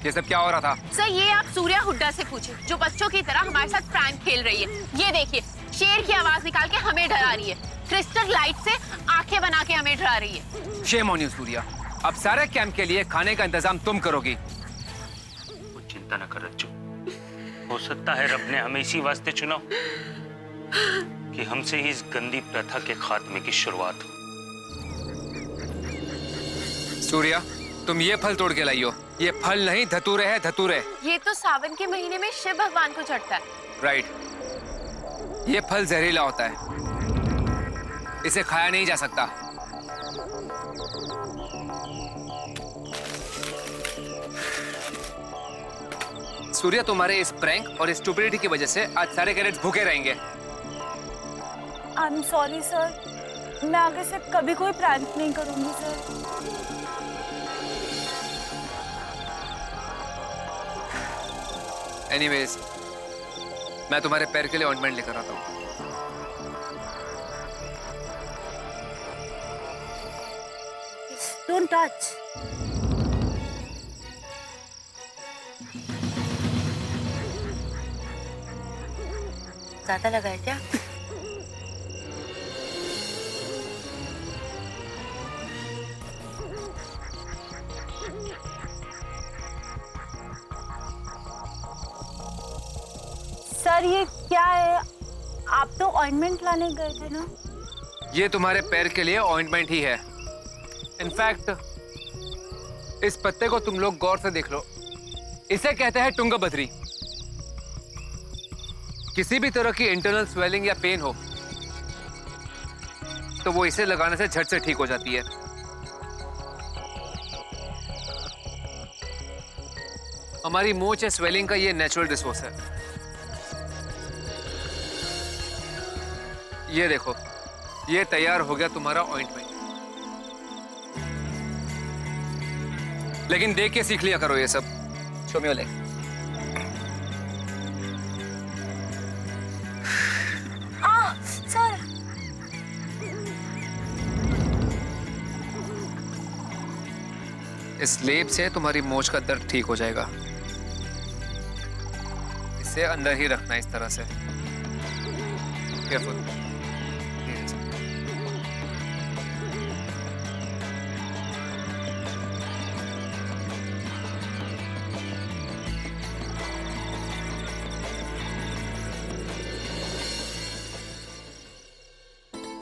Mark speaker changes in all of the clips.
Speaker 1: ये सब क्या हो रहा था?
Speaker 2: सर ये आप सूर्या हुड्डा से पूछे, जो बच्चों की तरह हमारे साथ प्रैंक खेल रही है। ये देखिए, शेर की आवाज निकाल के हमें डरा रही है, क्रिस्टल लाइट से आंखें बना के हमें डरा रही है।
Speaker 1: Shame on you Surya. अब सारे कैंप के लिए खाने का इंतजाम तुम करोगी।
Speaker 3: वो चिंता न कर रज्जू, हो सकता है रब ने हमें इसी वास्ते चुना कि हमसे ही इस गंदी प्रथा के खात्मे की शुरुआत हो।
Speaker 1: सूर्या, तुम ये फल तोड़ के लाई हो। ये फल नहीं, धतूरे है, धतूरे।
Speaker 2: ये तो सावन के महीने में शिव भगवान को चढ़ता है।
Speaker 1: राइट। ये फल जहरीला होता है, इसे खाया नहीं जा सकता। सूर्या, तुम्हारे इस प्रैंक और स्टुपिडिटी की वजह से आज सारे कैडेट्स भूखे रहेंगे।
Speaker 4: आई एम सॉरी सर, मैं आगे से कभी कोई प्रैंक नहीं करूंगी सर।
Speaker 1: एनीवेज, मैं तुम्हारे पैर के लिए ऑइंटमेंट लेकर आता हूँ।
Speaker 4: Don't touch.
Speaker 2: ज्यादा लगा है क्या?
Speaker 4: सर ये क्या है? आप तो ऑइंटमेंट लाने गए थे ना?
Speaker 1: ये तुम्हारे पैर के लिए ऑइंटमेंट ही है। इनफैक्ट इस पत्ते को तुम लोग गौर से देख लो, इसे कहते हैं टुंगबद्री। किसी भी तरह की इंटरनल स्वेलिंग या पेन हो तो वो इसे लगाने से झट से ठीक हो जाती है। हमारी मोच या स्वेलिंग का ये नेचुरल रिसोर्स है। ये देखो, ये तैयार हो गया तुम्हारा ऑइंटमेंट। लेकिन देख के सीख लिया करो ये सब। Show me your leg.
Speaker 4: Sir
Speaker 1: इस लेप से तुम्हारी मोच का दर्द ठीक हो जाएगा। इसे अंदर ही रखना इस तरह से। केयरफुल।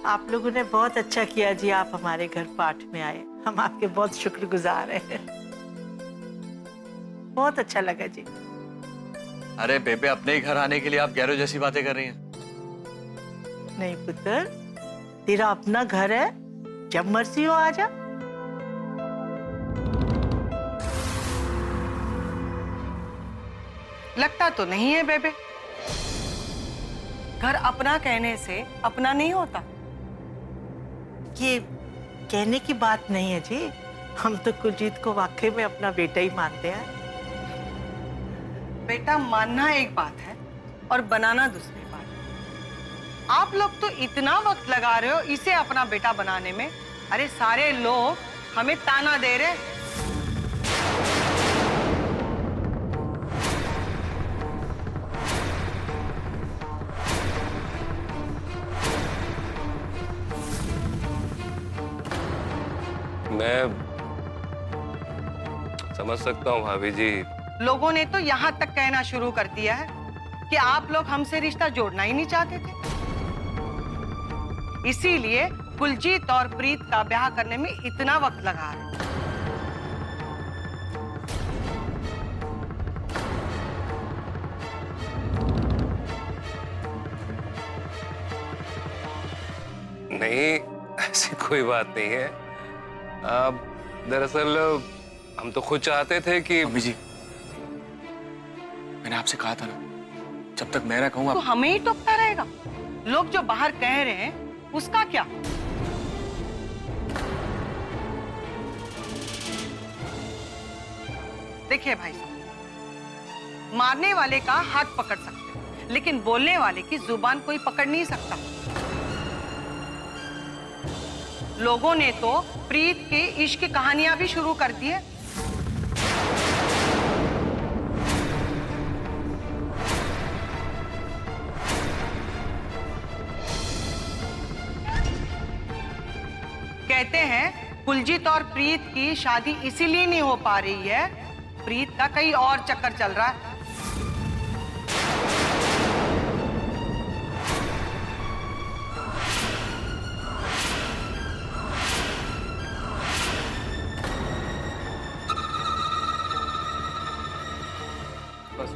Speaker 5: आप लोगों ने बहुत अच्छा किया जी, आप हमारे घर पाठ में आए। हम आपके बहुत शुक्रगुजार हैं। बहुत अच्छा लगा जी।
Speaker 6: अरे बेबे, अपने ही घर आने के लिए आप गैरों जैसी बातें कर रही हैं।
Speaker 5: नहीं पुत्र, तेरा अपना घर है, जब मर्जी हो आ जा।
Speaker 7: लगता तो नहीं है बेबे, घर अपना कहने से अपना नहीं होता।
Speaker 5: ये कहने की बात नहीं है जी, हम तो कुलजीत को वाकई में अपना बेटा ही मानते हैं।
Speaker 7: बेटा मानना एक बात है और बनाना दूसरी बात है। आप लोग तो इतना वक्त लगा रहे हो इसे अपना बेटा बनाने में। अरे सारे लोग हमें ताना दे रहे हैं।
Speaker 8: मैं समझ सकता हूँ भाभी जी।
Speaker 7: लोगों ने तो यहाँ तक कहना शुरू कर दिया है कि आप लोग हमसे रिश्ता जोड़ना ही नहीं चाहते थे, इसीलिए कुलजीत और प्रीत का ब्याह करने में इतना वक्त लगा है।
Speaker 8: नहीं, ऐसी कोई बात नहीं है। दरअसल हम तो खुद चाहते थे कि
Speaker 6: मम्मी जी, मैंने आपसे कहा था ना, जब तक मैं ना कहूँ
Speaker 7: तो हमें ही टोकता रहेगा। लोग जो बाहर कह रहे हैं उसका क्या? देखिए भाई साहब, मारने वाले का हाथ पकड़ सकते हैं, लेकिन बोलने वाले की जुबान कोई पकड़ नहीं सकता। लोगों ने तो प्रीत के इश्क की कहानियां भी शुरू कर दी है। कहते हैं कुलजीत और प्रीत की शादी इसीलिए नहीं हो पा रही है, प्रीत का कहीं और चक्कर चल रहा है।
Speaker 6: बस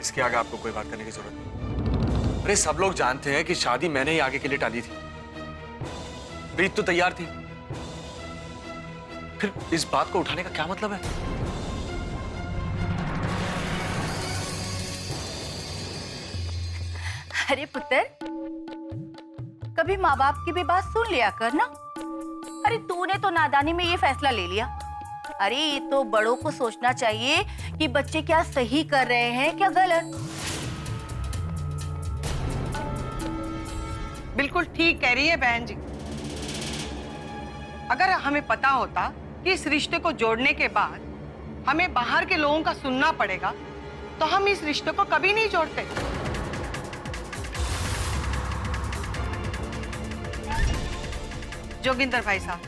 Speaker 6: इसके आगे आपको कोई बात करने की जरूरत नहीं। अरे सब लोग जानते हैं कि शादी मैंने ही आगे के लिए टाली थी। प्रीत तो तैयार थी, फिर इस बात को उठाने का क्या मतलब है?
Speaker 4: अरे पुत्र, कभी माँ बाप की भी बात सुन लिया कर ना। अरे तूने तो नादानी में ये फैसला ले लिया। अरे ये तो बड़ों को सोचना चाहिए कि बच्चे क्या सही कर रहे हैं क्या गलत।
Speaker 7: बिल्कुल ठीक कह रही है बहन जी। अगर हमें पता होता कि इस रिश्ते को जोड़ने के बाद हमें बाहर के लोगों का सुनना पड़ेगा, तो हम इस रिश्ते को कभी नहीं जोड़ते। जोगिंदर भाई साहब,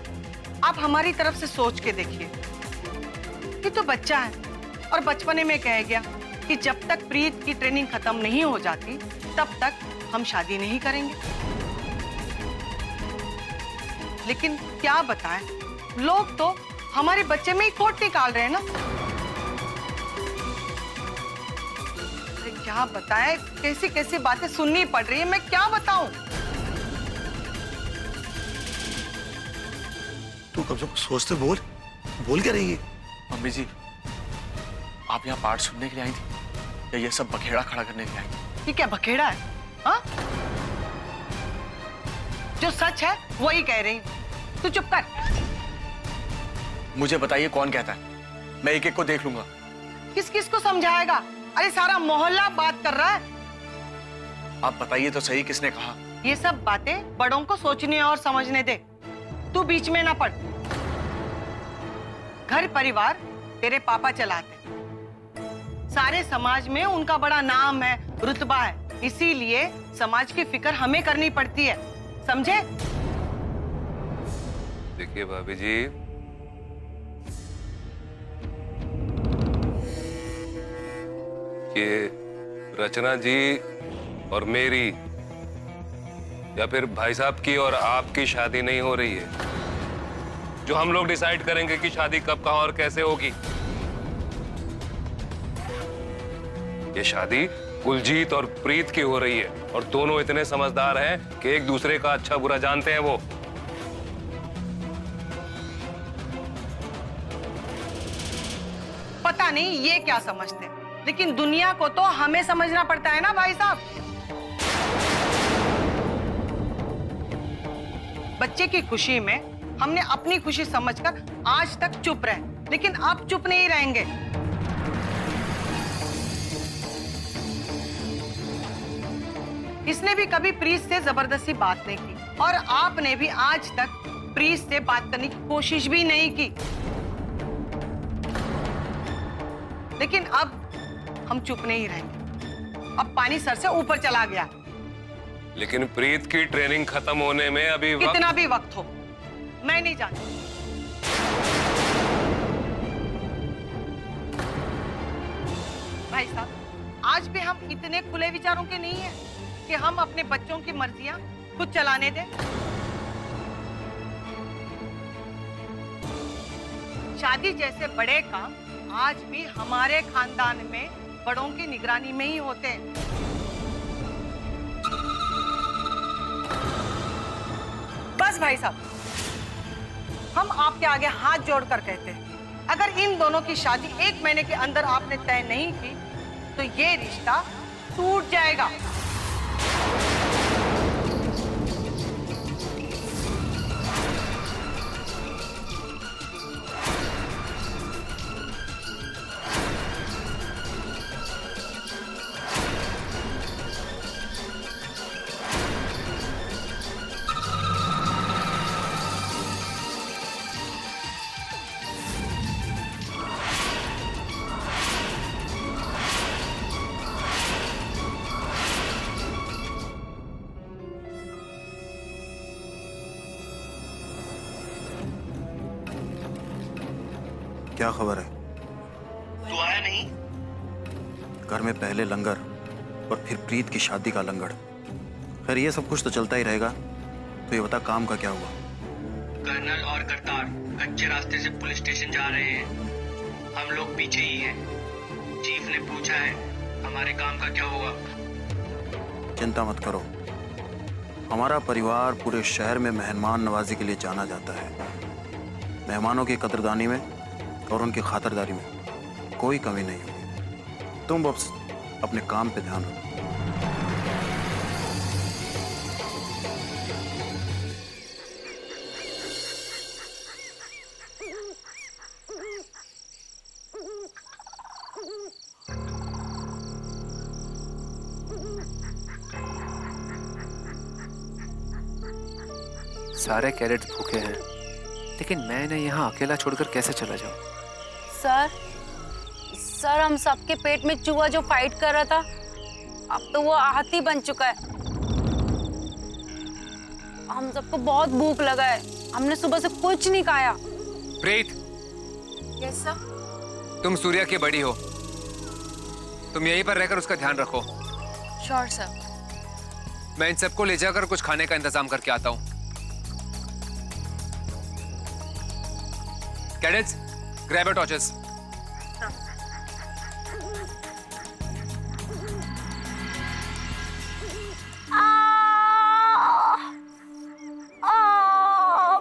Speaker 7: आप हमारी तरफ से सोच के देखिए। ये तो बच्चा है और बचपने में कह गया कि जब तक प्रीत की ट्रेनिंग खत्म नहीं हो जाती तब तक हम शादी नहीं करेंगे। लेकिन क्या बताएं, लोग तो हमारे बच्चे में ही खोट निकाल रहे हैं ना। अरे क्या बताएं, कैसी कैसी बातें सुननी पड़ रही है, मैं क्या बताऊं।
Speaker 9: तू कब से सोचते बोल क्या रही है?
Speaker 6: मम्मी जी, आप यहाँ पाठ सुनने के लिए आई थी या ये सब बखेड़ा खड़ा करने के लिए आई थी?
Speaker 7: ये क्या बखेड़ा है? हाँ? जो सच है वही कह रही हूं। तू चुप कर।
Speaker 6: मुझे बताइए कौन कहता है? मैं एक एक को देख लूंगा।
Speaker 7: किस किस को समझाएगा? अरे सारा मोहल्ला बात कर रहा है।
Speaker 6: आप बताइए तो सही, किसने कहा?
Speaker 7: ये सब बातें बड़ों को सोचने और समझने दे, तू बीच में ना पड़। घर परिवार तेरे पापा चलाते, सारे समाज में उनका बड़ा नाम है, रुतबा है, इसीलिए समाज की फिक्र हमें करनी पड़ती है, समझे?
Speaker 8: देखिए भाभी जी, ये रचना जी और मेरी या फिर भाई साहब की और आपकी शादी नहीं हो रही है। जो हम लोग डिसाइड करेंगे कि शादी कब, कहां और कैसे होगी। ये शादी कुलजीत और प्रीत की हो रही है और दोनों इतने समझदार हैं कि एक दूसरे का अच्छा बुरा जानते हैं वो।
Speaker 7: पता नहीं ये क्या समझते, लेकिन दुनिया को तो हमें समझना पड़ता है ना भाई साहब। बच्चे की खुशी में हमने अपनी खुशी समझकर आज तक चुप रहे, लेकिन अब चुप नहीं रहेंगे। इसने भी कभी प्रीत से जबरदस्ती बात नहीं की और आपने भी आज तक प्रीत से बात करने की कोशिश भी नहीं की। लेकिन अब हम चुप नहीं रहेंगे। अब पानी सर से ऊपर चला गया।
Speaker 8: लेकिन प्रीत की ट्रेनिंग खत्म होने में अभी
Speaker 7: कितना भी वक्त हो, मैं नहीं जानती। भाई साहब, आज भी हम इतने खुले विचारों के नहीं हैं कि हम अपने बच्चों की मर्जियां खुद चलाने दें। शादी जैसे बड़े काम आज भी हमारे खानदान में बड़ों की निगरानी में ही होते हैं। बस भाई साहब, हम आपके आगे हाथ जोड़कर कहते हैं, अगर इन दोनों की शादी 1 महीने के अंदर आपने तय नहीं की तो ये रिश्ता टूट जाएगा।
Speaker 10: क्या खबर है?
Speaker 9: तू आया नहीं?
Speaker 10: घर में पहले लंगर और फिर प्रीत की शादी का लंगड़। खैर ये सब कुछ तो चलता ही रहेगा। तो ये बता काम का क्या हुआ?
Speaker 9: कर्नल और करतार कच्चे रास्ते से पुलिस स्टेशन जा रहे हैं। हम लोग पीछे ही हैं। चीफ ने पूछा है हमारे काम का क्या होगा।
Speaker 10: चिंता मत करो, हमारा परिवार पूरे शहर में मेहमान नवाजी के लिए जाना जाता है। मेहमानों की कदरदानी में और उनकी खातिरदारी में कोई कमी नहीं होगी। तुम बस अपने काम पे ध्यान रखो।
Speaker 1: सारे कैडेट्स भूखे हैं, लेकिन मैं इन्हें यहाँ अकेला छोड़कर कैसे चला जाऊँ?
Speaker 4: सर हम सबके पेट में चूहा जो फाइट कर रहा था, अब तो वो हाथी बन चुका है। हम सबको बहुत भूख लगा है, हमने सुबह से कुछ नहीं खाया।
Speaker 1: प्रीत,
Speaker 2: यस सर।
Speaker 1: तुम सूर्या की बड़ी हो, तुम यहीं पर रहकर उसका ध्यान रखो।
Speaker 2: Sure sir.
Speaker 1: मैं इन सबको ले जाकर कुछ खाने का इंतजाम करके आता हूँ। Cadets, grab your torches.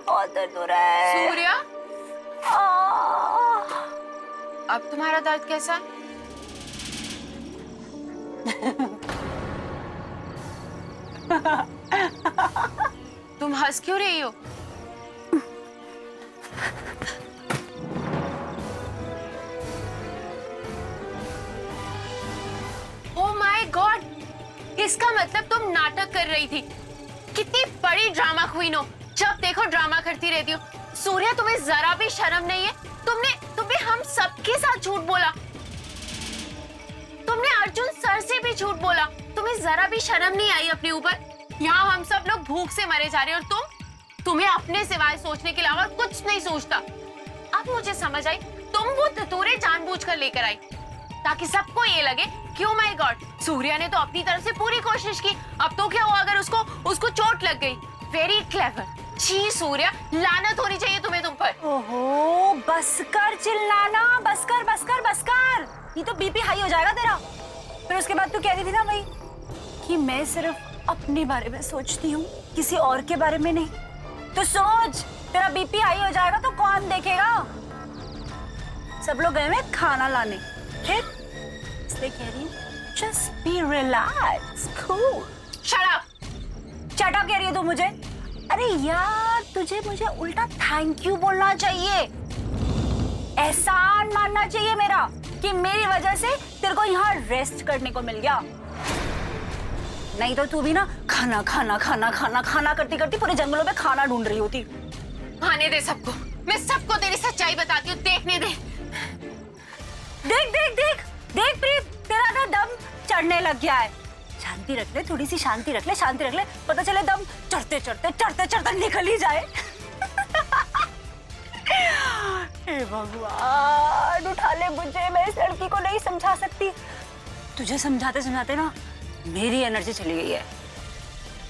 Speaker 4: बहुत दर्द हो रहा है।
Speaker 2: सूर्या, अब तुम्हारा दर्द कैसा है? तुम हंस क्यों रही हो? ओह माय गॉड, इसका मतलब तुम नाटक कर रही थी। कितनी बड़ी ड्रामा क्वीन हो, जब देखो ड्रामा करती रहती हो। सूर्या, तुम्हें जरा भी शर्म नहीं है? तुमने हम सबके साथ झूठ बोला, तुमने अर्जुन सर से भी झूठ बोला। तुम्हें जरा भी शर्म नहीं आई अपने ऊपर? यहाँ हम सब लोग भूख से मरे जा रहे हैं और तुम्हें अपने सिवाय सोचने के अलावा कुछ नहीं सोचता। अब मुझे समझ आई, तुम वो धतूरे जानबूझकर लेकर आई ताकि सबको ये लगे कि ओह माय गॉड, सूर्या ने तो अपनी तरफ से पूरी कोशिश की। अब तो क्या हुआ अगर उसको चोट लग गई? Very clever. छी सूर्या, लानत होनी चाहिए तुम्हें तुम पर।
Speaker 4: ओहो, बस कर चिल्लाना, बस कर। ये तो बीपी हाई हो जाएगा तेरा। फिर उसके बाद तू कह रही थी ना भाई कि मैं सिर्फ अपने बारे में सोचती हूँ, किसी और के बारे में नहीं। तो सोच, तेरा बीपी हाई हो जाएगा तो कौन देखेगा? सब लोग गए हैं खाना लाने, फिर इसलिए कह रही हूँ just be relaxed, cool.
Speaker 2: Shut up!
Speaker 4: Shut up कह रही है तू मुझे? अरे यार, तुझे मुझे उल्टा थैंक यू बोलना चाहिए, एहसान मानना चाहिए मेरा कि मेरी वजह से तेरे को यहाँ रेस्ट करने को मिल गया। नहीं तो तू भी ना खाना करती करती पूरे जंगलों में खाना ढूंढ रही होती।
Speaker 2: आने दे सबको, मैं सबको तेरी सच्चाई बताती हूँ, देखने दे।
Speaker 4: देख प्रीत, तेरा ना दम चढ़ने लग गया है। शांति रख ले, थोड़ी सी शांति रख ले, पता चले दम चढ़ते निकल ही जाए। हे भगवान, उठा ले मुझे, मैं इस लड़की को नहीं समझा सकती। तुझे समझाते ना मेरी एनर्जी चली गई है।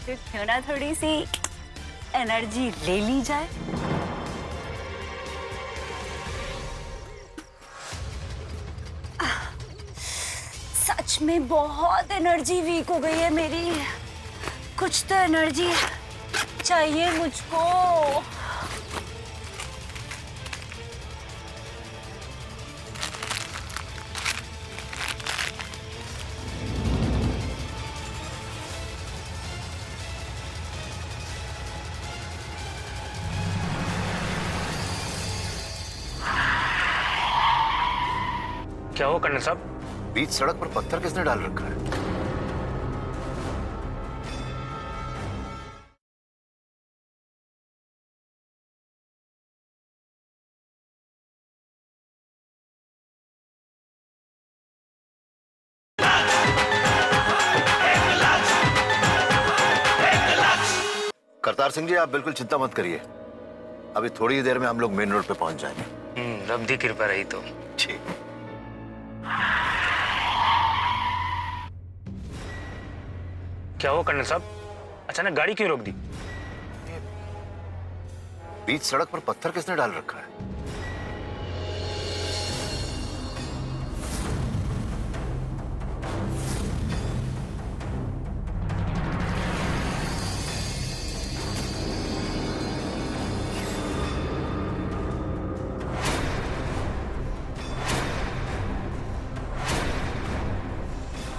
Speaker 4: फिर क्यों ना थोड़ी सी एनर्जी ले ली जाए। सच में बहुत एनर्जी वीक हो गई है मेरी, कुछ तो एनर्जी चाहिए मुझको।
Speaker 3: क्या हुआ कर्नल साहब?
Speaker 9: बीच सड़क पर पत्थर किसने डाल रखा है? करतार सिंह जी, आप बिल्कुल चिंता मत करिए। अभी थोड़ी ही देर में हम लोग मेन रोड पे पहुंच जाएंगे।
Speaker 3: रब दी कृपा रही तो।
Speaker 11: ठीक।
Speaker 3: क्या हुआ कर्नल साहब, अचानक गाड़ी क्यों रोक दी?
Speaker 11: बीच सड़क पर पत्थर किसने डाल रखा है?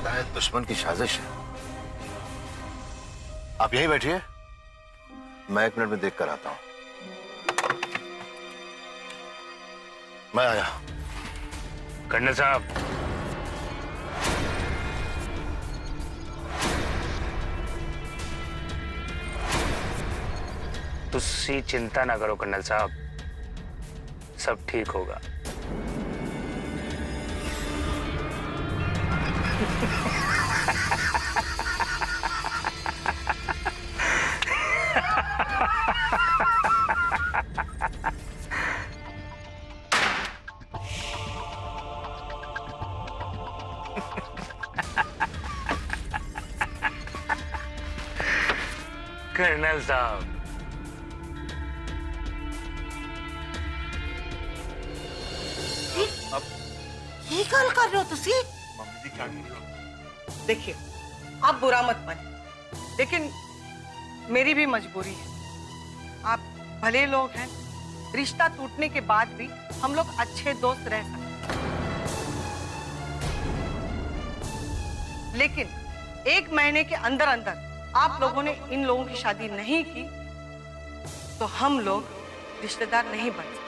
Speaker 11: शायद दुश्मन की साजिश है। आप यहीं बैठिए, मैं 1 मिनट में देख कर आता हूं। मैं आया।
Speaker 3: कर्नल साहब, तुसी चिंता ना करो कर्नल साहब, सब ठीक होगा। कर्नल साहब,
Speaker 5: ये गल कर रहे हो तुसी?
Speaker 6: मम्मी जी क्या कह रही हो?
Speaker 7: देखिए, आप बुरा मत मानिए, लेकिन मेरी भी मजबूरी है। आप भले लोग हैं, रिश्ता टूटने के बाद भी हम लोग अच्छे दोस्त रह सकते हैं। लेकिन 1 महीने के अंदर अंदर आप लोगों ने इन लोगों की शादी नहीं की तो हम लोग रिश्तेदार नहीं बन सकते।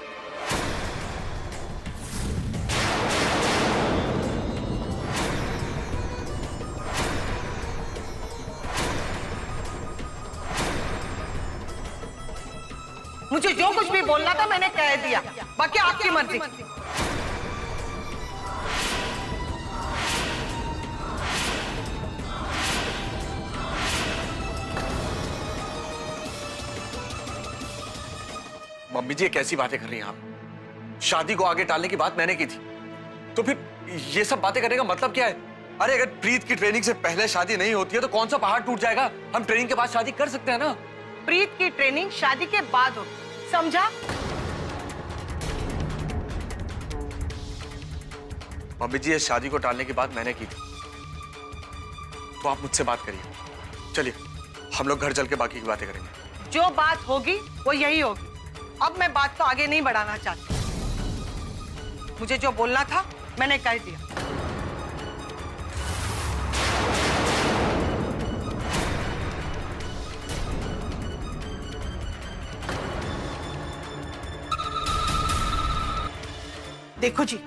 Speaker 7: मुझे जो कुछ भी बोलना था मैंने कह दिया, बाकी आपकी मर्जी।
Speaker 6: मम्मी जी ये कैसी बातें कर रही हैं आप? शादी को आगे टालने की बात मैंने की थी, तो फिर ये सब बातें करने का मतलब क्या है? अरे अगर प्रीत की ट्रेनिंग से पहले शादी नहीं होती है तो कौन सा पहाड़ टूट जाएगा? हम ट्रेनिंग के बाद शादी कर सकते हैं ना।
Speaker 7: प्रीत की ट्रेनिंग शादी के बाद होगी, समझा?
Speaker 6: मम्मी जी ये शादी को टालने की बात मैंने की थी, तो आप मुझसे बात करिए। चलिए हम लोग घर चल के बाकी की बातें करेंगे।
Speaker 7: जो बात होगी वो यही होगी। अब मैं बात को आगे नहीं बढ़ाना चाहती। मुझे जो बोलना था मैंने कह दिया।
Speaker 5: देखो जी,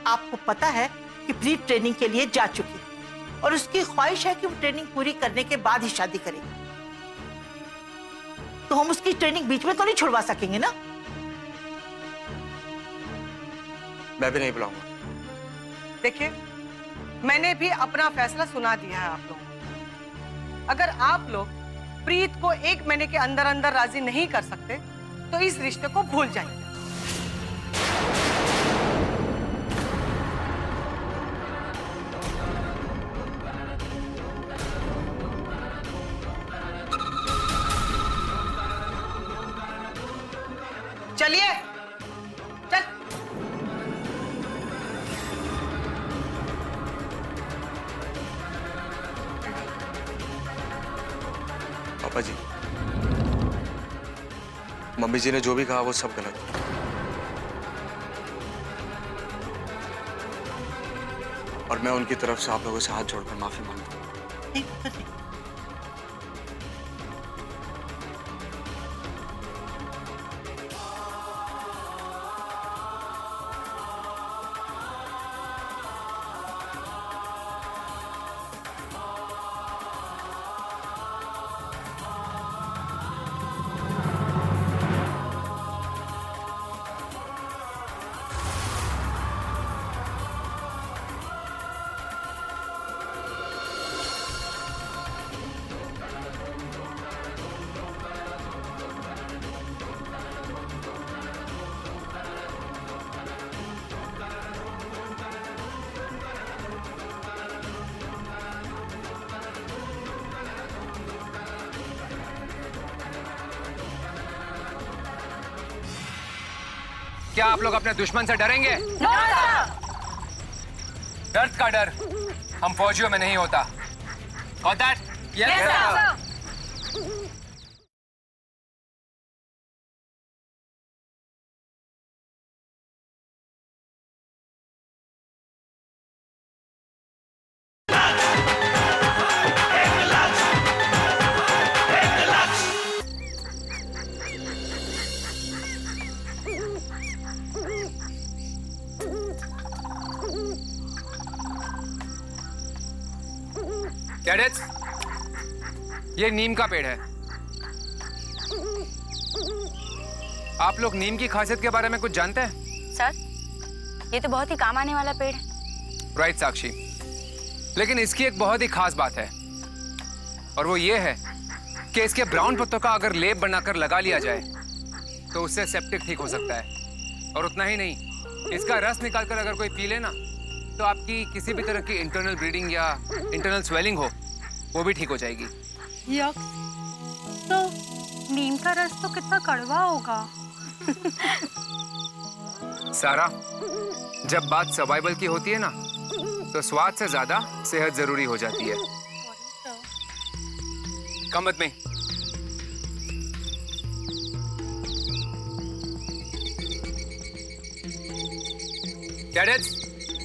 Speaker 5: आपको पता है कि प्रीत ट्रेनिंग के लिए जा चुकी है और उसकी ख्वाहिश है कि वो ट्रेनिंग पूरी करने के बाद ही शादी करेगी। तो हम उसकी ट्रेनिंग बीच में तो नहीं छुड़वा सकेंगे ना?
Speaker 6: मैं भी नहीं बुलाऊंगा।
Speaker 7: देखिए, मैंने भी अपना फैसला सुना दिया है आप लोगों को। अगर आप लोग प्रीत को 1 महीने के अंदर अंदर राजी नहीं कर सकते तो इस रिश्ते को भूल जाइए। चलिए, चल।
Speaker 6: पापा जी, मम्मी जी ने जो भी कहा वो सब गलत है। और मैं उनकी तरफ से आप लोगों से हाथ जोड़कर माफी मांगता हूँ।
Speaker 1: क्या आप लोग अपने दुश्मन से डरेंगे? दर्द का डर हम फौजियों में नहीं होता। Got that? Yes, sir. Cadets, ये नीम का पेड़ है। आप लोग नीम की खासियत के बारे में कुछ जानते हैं?
Speaker 4: सर, ये तो बहुत ही काम आने वाला पेड़ है।
Speaker 1: राइट साक्षी, लेकिन इसकी एक बहुत ही खास बात है और वो ये है कि इसके ब्राउन पत्तों का अगर लेप बनाकर लगा लिया जाए तो उससे सेप्टिक ठीक हो सकता है। और उतना ही नहीं, इसका रस निकालकर अगर कोई पी लेना तो आपकी किसी भी तरह की इंटरनल ब्लीडिंग या इंटरनल स्वेलिंग हो वो भी ठीक हो जाएगी।
Speaker 12: तो नीम का रस तो कितना कड़वा होगा।
Speaker 1: सारा, जब बात सर्वाइवल की होती है ना तो स्वाद से ज्यादा सेहत जरूरी हो जाती है। Come with me. Cadets,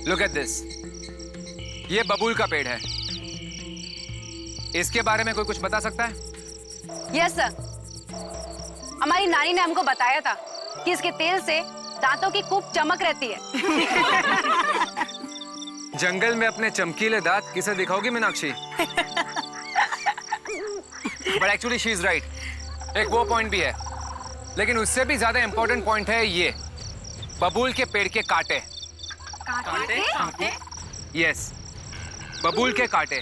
Speaker 1: look at this. ये बबूल का पेड़ है। इसके बारे में कोई कुछ बता सकता है?
Speaker 12: यस सर, हमारी नानी ने हमको बताया था कि इसके तेल से दांतों की खूब चमक रहती है।
Speaker 1: जंगल में अपने चमकीले दांत किसे दिखाओगी Meenakshi? But actually she is right. एक वो पॉइंट भी है, लेकिन उससे भी ज्यादा इंपॉर्टेंट पॉइंट है ये बबूल के पेड़ के कांटे।
Speaker 12: कांटे?
Speaker 1: यस, बबूल के कांटे।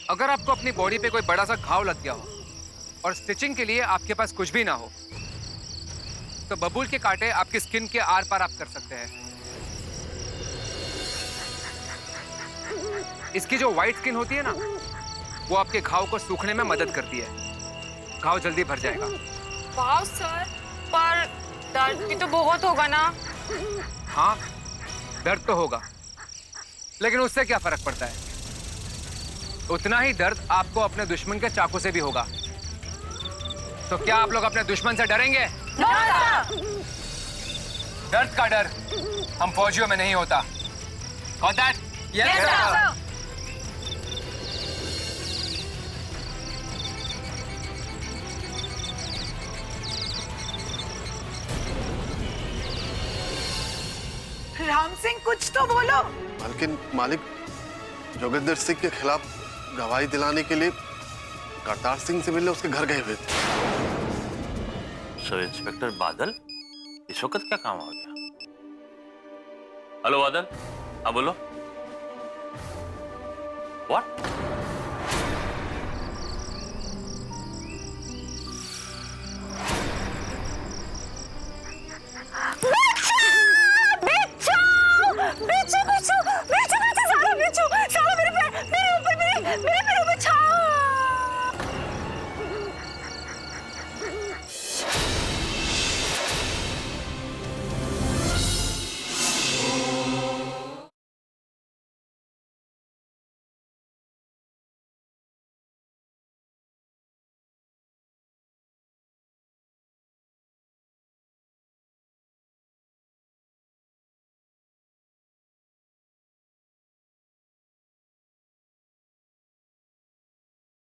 Speaker 1: अगर आपको अपनी बॉडी पे कोई बड़ा सा घाव लग गया हो और स्टिचिंग के लिए आपके पास कुछ भी ना हो तो बबूल के कांटे आपकी स्किन के आर पार आप कर सकते हैं। इसकी जो व्हाइट स्किन होती है ना वो आपके घाव को सूखने में मदद करती है। घाव जल्दी भर जाएगा।
Speaker 12: वाह सर, पर दर्द भी तो बहुत होगा ना।
Speaker 1: हाँ, दर्द तो होगा, लेकिन उससे क्या फर्क पड़ता है? उतना ही दर्द आपको अपने दुश्मन के चाकू से भी होगा। तो क्या आप लोग अपने दुश्मन से डरेंगे? दर्द का डर हम फौजियों में नहीं होता। Got that? Yes, sir.
Speaker 5: Ram Singh, कुछ तो बोलो।
Speaker 11: लेकिन मालिक, जोगिंदर सिंह के खिलाफ गवाही दिलाने के लिए करतार सिंह से मिलने उसके घर गए हुए थे।
Speaker 3: सब इंस्पेक्टर बादल इस वक्त क्या काम आ गया? हेलो बादल, हाँ बोलो। व्हाट?